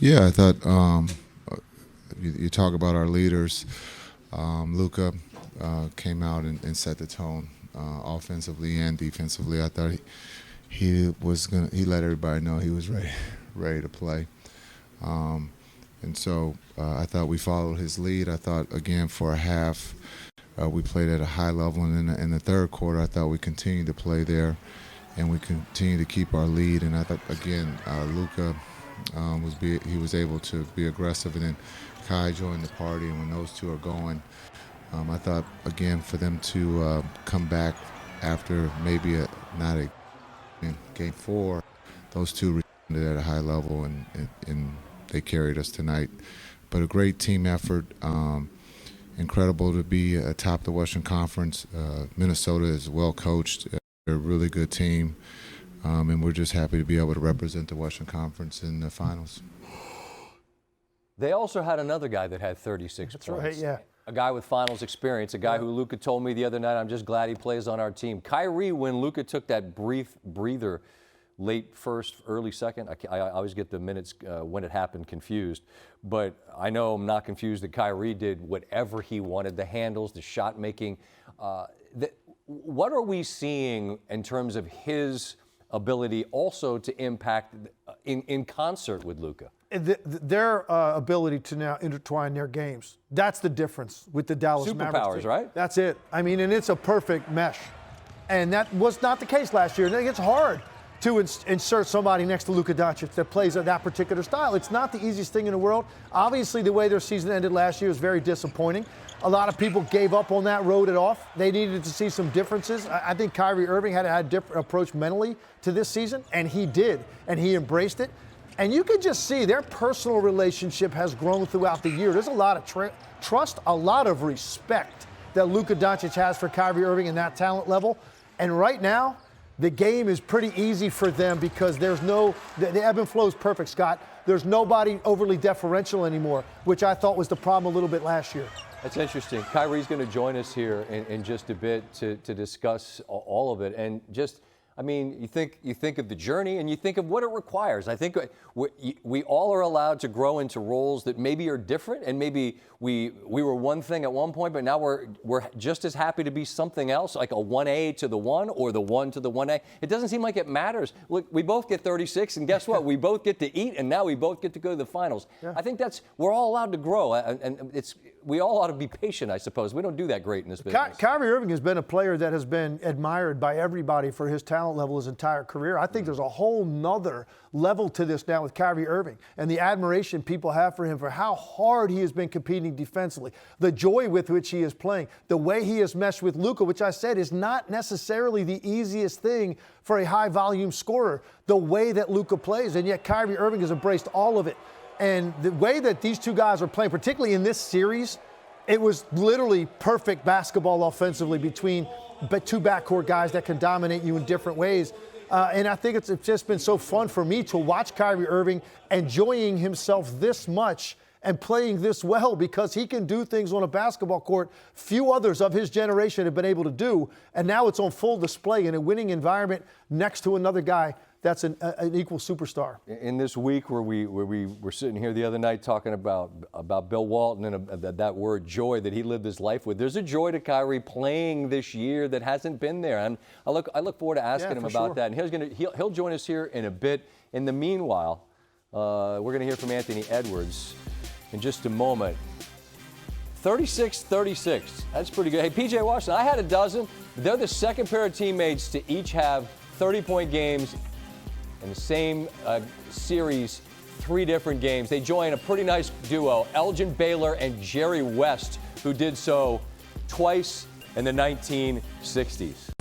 Yeah, I thought you talk about our leaders. Luka came out and set the tone offensively and defensively. I thought he let everybody know he was ready to play. And so I thought we followed his lead. I thought, again, for a half, we played at a high level. And in the third quarter, I thought we continued to play there, and we continued to keep our lead. And I thought, again, Luka was able to be aggressive. And then Kai joined the party, and when those two are going, I thought, again, for them to come back after maybe not in Game 4, those two responded at a high level, and they carried us tonight. But a great team effort. Incredible to be atop the Western Conference. Minnesota is well coached. They're a really good team. And we're just happy to be able to represent the Western Conference in the finals. They also had another guy that had 36 That's points. right, yeah. A guy with finals experience, a guy who Luka told me the other night, I'm just glad he plays on our team. Kyrie, when Luka took that brief breather, late first, early second, I always get the minutes when it happened confused. But I know I'm not confused that Kyrie did whatever he wanted, the handles, the shot making. What are we seeing in terms of his ability also to impact in concert with Luka? Their ability to now intertwine their games. That's the difference with the Dallas Mavericks. Superpowers, right? That's it. I mean, and it's a perfect mesh. And that was not the case last year. And it's hard to insert somebody next to Luka Doncic that plays that particular style. It's not the easiest thing in the world. Obviously, the way their season ended last year was very disappointing. A lot of people gave up on that, wrote it off. They needed to see some differences. I think Kyrie Irving had a different approach mentally to this season, and he did, and he embraced it. And you can just see their personal relationship has grown throughout the year. There's a lot of trust, a lot of respect that Luka Doncic has for Kyrie Irving and that talent level. And right now, the game is pretty easy for them because there's the ebb and flow is perfect, Scott. There's nobody overly deferential anymore, which I thought was the problem a little bit last year. That's interesting. Kyrie's going to join us here in just a bit to discuss all of it. And just, I mean, you think of the journey and you think of what it requires. I think we all are allowed to grow into roles that maybe are different, and maybe we were one thing at one point, but now we're just as happy to be something else, like a 1A to the 1 or the 1 to the 1A. It doesn't seem like it matters. Look, we both get 36, and guess what? We both get to eat, and now we both get to go to the finals. Yeah. I think we're all allowed to grow, and we all ought to be patient, I suppose. We don't do that great in this business. Kyrie Irving has been a player that has been admired by everybody for his talent level his entire career. I think there's a whole nother level to this now with Kyrie Irving and the admiration people have for him for how hard he has been competing defensively, the joy with which he is playing, the way he has meshed with Luka, which I said is not necessarily the easiest thing for a high-volume scorer, the way that Luka plays, and yet Kyrie Irving has embraced all of it. And the way that these two guys are playing, particularly in this series, it was literally perfect basketball offensively between two backcourt guys that can dominate you in different ways. And I think it's just been so fun for me to watch Kyrie Irving enjoying himself this much and playing this well, because he can do things on a basketball court few others of his generation have been able to do. And now it's on full display in a winning environment next to another guy that's an equal superstar. In this week where we were sitting here the other night talking about Bill Walton and that word joy that he lived his life with, there's a joy to Kyrie playing this year that hasn't been there. And I look forward to asking him about that. And he'll join us here in a bit. In the meanwhile, we're going to hear from Anthony Edwards in just a moment. 36-36. That's pretty good. Hey, P.J. Washington, I had a dozen. They're the second pair of teammates to each have 30-point games in the same series, 3 different games. They join a pretty nice duo, Elgin Baylor and Jerry West, who did so twice in the 1960s.